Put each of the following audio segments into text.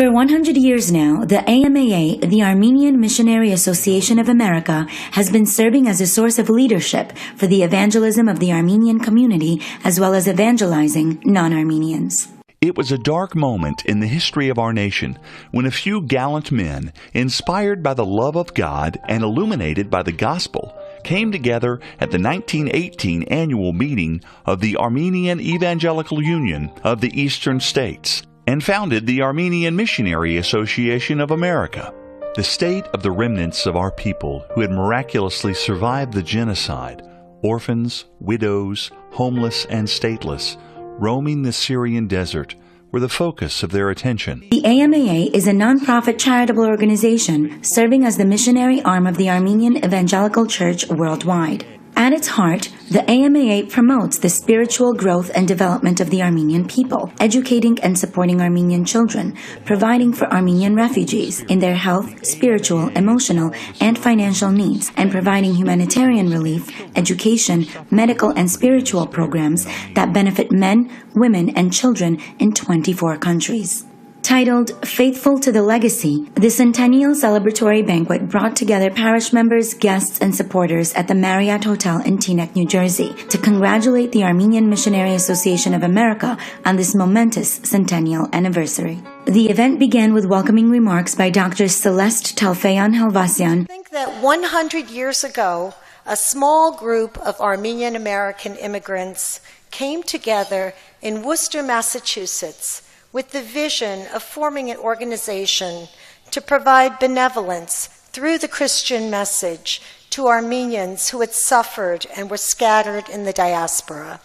For 100 years now, the AMAA, the Armenian Missionary Association of America, has been serving as a source of leadership for the evangelism of the Armenian community as well as evangelizing non-Armenians. It was a dark moment in the history of our nation when a few gallant men, inspired by the love of God and illuminated by the gospel, came together at the 1918 annual meeting of the Armenian Evangelical Union of the Eastern States and founded the Armenian Missionary Association of America. The state of the remnants of our people who had miraculously survived the genocide, orphans, widows, homeless, and stateless, roaming the Syrian desert, were the focus of their attention. The AMAA is a non-profit charitable organization serving as the missionary arm of the Armenian Evangelical Church worldwide. At its heart, the AMAA promotes the spiritual growth and development of the Armenian people, educating and supporting Armenian children, providing for Armenian refugees in their health, spiritual, emotional, and financial needs, and providing humanitarian relief, education, medical, and spiritual programs that benefit men, women, and children in 24 countries. Titled Faithful to the Legacy, the Centennial Celebratory Banquet brought together parish members, guests, and supporters at the Marriott Hotel in Teaneck, New Jersey, to congratulate the Armenian Missionary Association of America on this momentous centennial anniversary. The event began with welcoming remarks by Dr. Celeste Talfeyan Helvasian. I think that 100 years ago, a small group of Armenian American immigrants came together in Worcester, Massachusetts, with the vision of forming an organization to provide benevolence through the Christian message to Armenians who had suffered and were scattered in the diaspora.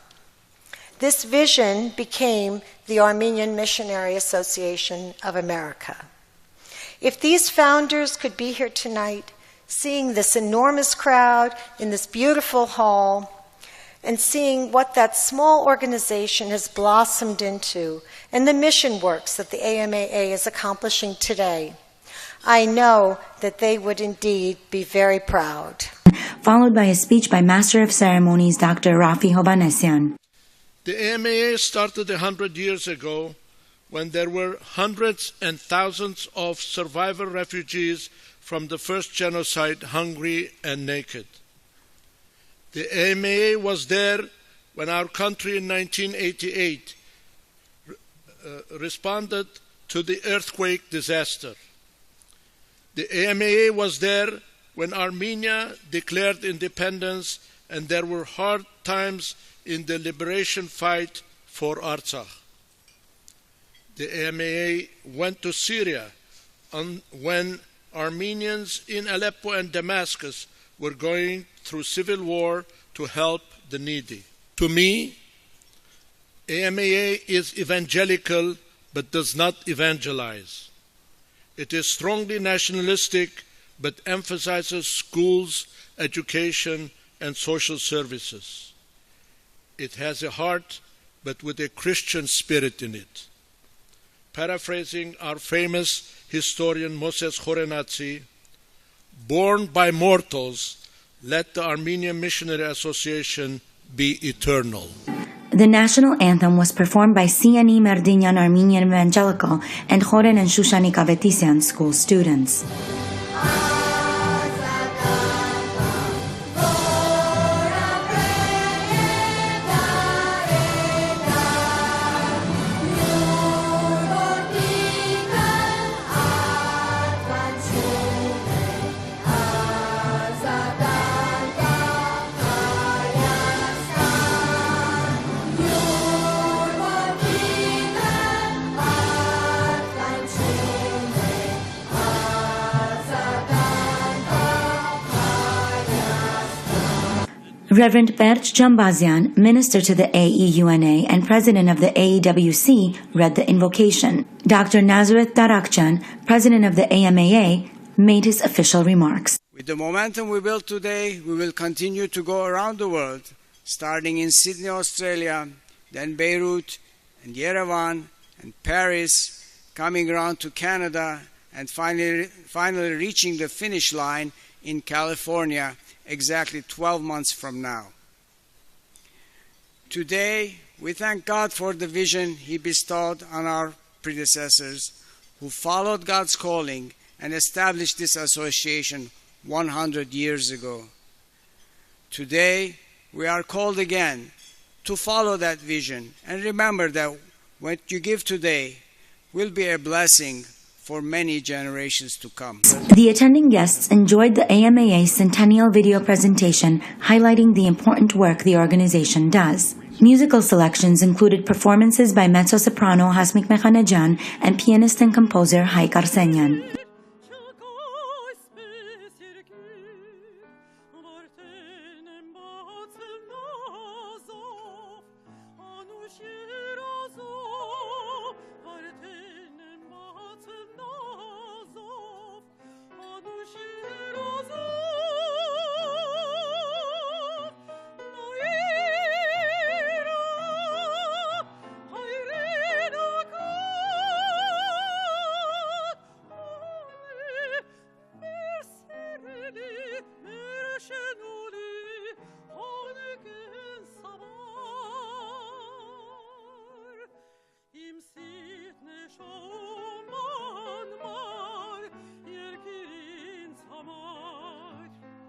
This vision became the Armenian Missionary Association of America. If these founders could be here tonight, seeing this enormous crowd in this beautiful hall, and seeing what that small organization has blossomed into and the mission works that the AMAA is accomplishing today, I know that they would indeed be very proud. Followed by a speech by Master of Ceremonies Dr. Rafi Hovanesyan. The AMAA started 100 years ago when there were hundreds and thousands of survivor refugees from the first genocide, hungry and naked. The AMAA was there when our country in 1988 responded to the earthquake disaster. The AMAA was there when Armenia declared independence and there were hard times in the liberation fight for Artsakh. The AMAA went to Syria when Armenians in Aleppo and Damascus were going through civil war to help the needy. To me, AMAA is evangelical but does not evangelize. It is strongly nationalistic but emphasizes schools, education, and social services. It has a heart but with a Christian spirit in it. Paraphrasing our famous historian Moses Khorenatsi, born by mortals, let the Armenian Missionary Association be eternal. The national anthem was performed by CNE Merdinyan Armenian Evangelical and Khoren and Shushani Kavetisyan school students. Reverend Berch Jambazian, minister to the AEUNA and president of the AEWC, read the invocation. Dr. Nazareth Darakchan, president of the AMAA, made his official remarks. With the momentum we built today, we will continue to go around the world, starting in Sydney, Australia, then Beirut and Yerevan and Paris, coming around to Canada, and finally reaching the finish line in California exactly 12 months from now. Today, we thank God for the vision He bestowed on our predecessors who followed God's calling and established this association 100 years ago. Today, we are called again to follow that vision and remember that what you give today will be a blessing for many generations to come. The attending guests enjoyed the AMAA Centennial video presentation highlighting the important work the organization does. Musical selections included performances by mezzo-soprano Hasmik Mekhanejan and pianist and composer Haik Arsenyan.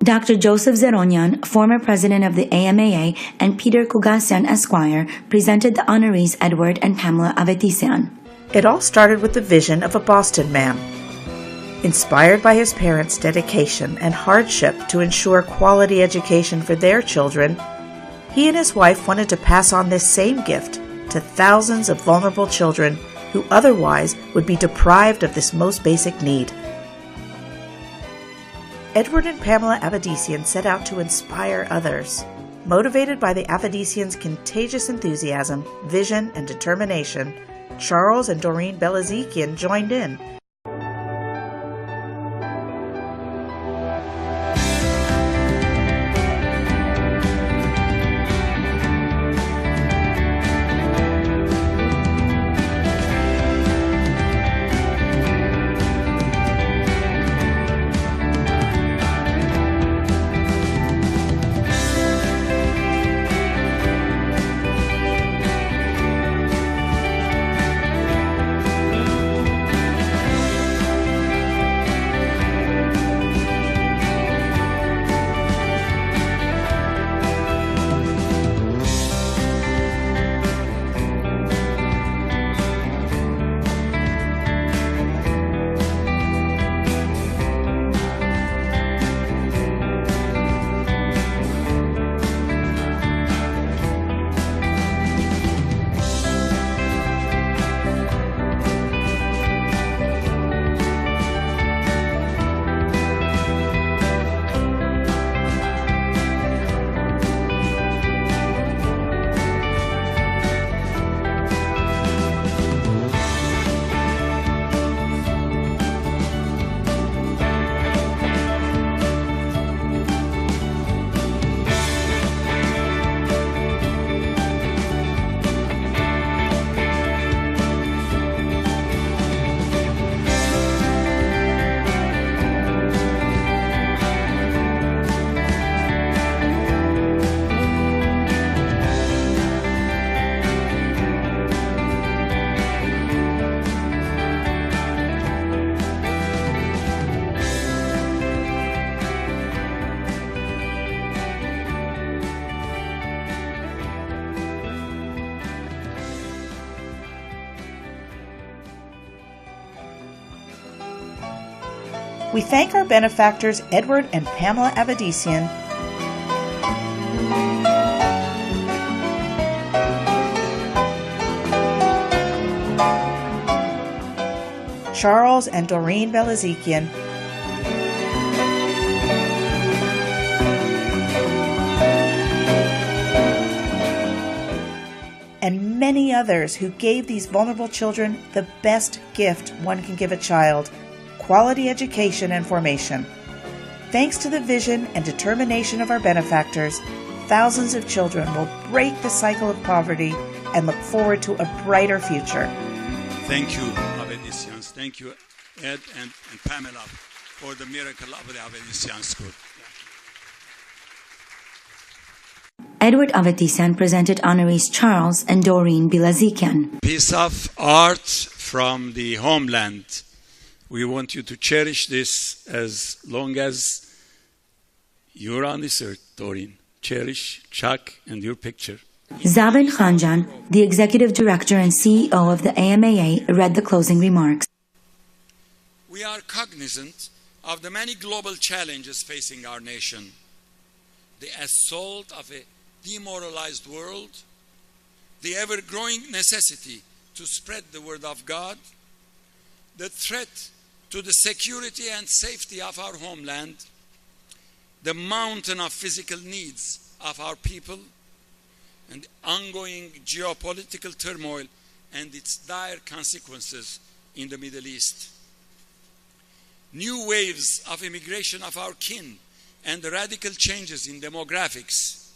Dr. Joseph Zeronyan, former president of the AMAA, and Peter Kugasyan, Esquire, presented the honorees Edward and Pamela Avetisian. It all started with the vision of a Boston man. Inspired by his parents' dedication and hardship to ensure quality education for their children, he and his wife wanted to pass on this same gift to thousands of vulnerable children who otherwise would be deprived of this most basic need. Edward and Pamela Avedisian set out to inspire others. Motivated by the Avedisians' contagious enthusiasm, vision, and determination, Charles and Doreen Belazikian joined in. We thank our benefactors Edward and Pamela Avedisian, Charles and Doreen Belazikian, and many others who gave these vulnerable children the best gift one can give a child: quality education and formation. Thanks to the vision and determination of our benefactors, thousands of children will break the cycle of poverty and look forward to a brighter future. Thank you, Avedisians. Thank you, Ed and Pamela, for the miracle of the Avedisian School. Edward Avetisan presented honorees Charles and Doreen Bilazikian. Piece of art from the homeland. We want you to cherish this as long as you're on this earth, Doreen. Cherish Chuck and your picture. Zaben Khanjan, the executive director and CEO of the AMAA, read the closing remarks. We are cognizant of the many global challenges facing our nation. The assault of a demoralized world, the ever-growing necessity to spread the word of God, the threat to the security and safety of our homeland, the mountain of physical needs of our people, and the ongoing geopolitical turmoil and its dire consequences in the Middle East. New waves of immigration of our kin and the radical changes in demographics.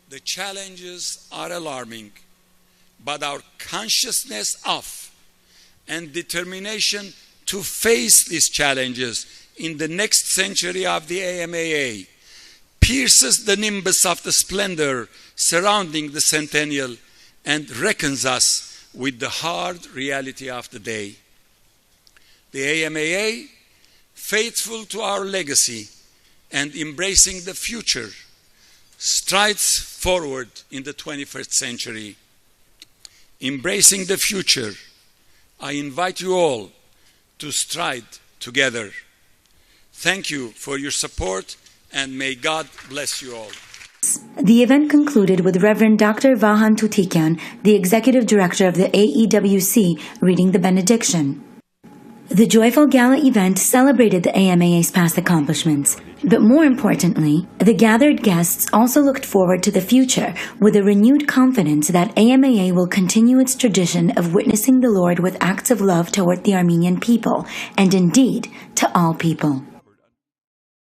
The challenges are alarming, but our consciousness of and determination to face these challenges in the next century of the AMAA pierces the nimbus of the splendor surrounding the centennial and reckons us with the hard reality of the day. The AMAA, faithful to our legacy and embracing the future, strides forward in the 21st century. Embracing the future, I invite you all to stride together. Thank you for your support, and may God bless you all. The event concluded with Reverend Dr. Vahan Tutikian, the executive director of the AEWC, reading the benediction. The Joyful Gala event celebrated the AMAA's past accomplishments, but more importantly, the gathered guests also looked forward to the future with a renewed confidence that AMAA will continue its tradition of witnessing the Lord with acts of love toward the Armenian people, and indeed to all people.